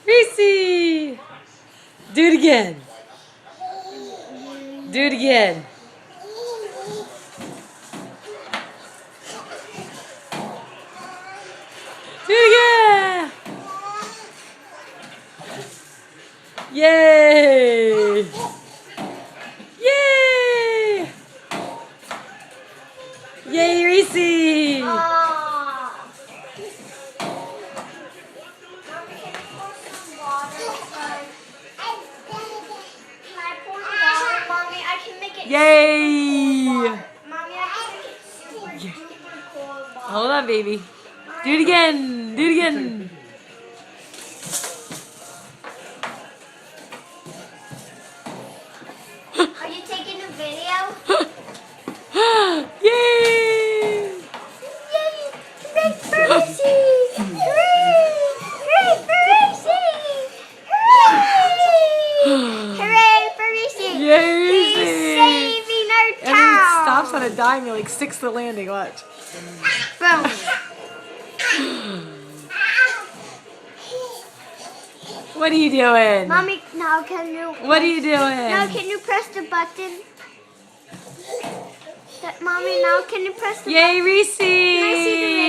Reese! Do it again. Do it again. Do it again. Yay! Yay! Yay, Reese! Yay! Mommy, I can make it super cold. Hold on, baby. Do it again. Do it again. Are you taking a video? Yay! Yay! Hooray for Lucy! Hooray! Hooray for Lucy! Hooray! Hooray for Lucy! Yay, He's Reese! saving our And then it town! stops on a dime. He like sticks the landing. Watch. Boom! What are you doing? Mommy, now can you... What are you Now doing? can you press the button? Mommy, now can you press the Yay, Reese! Can I see the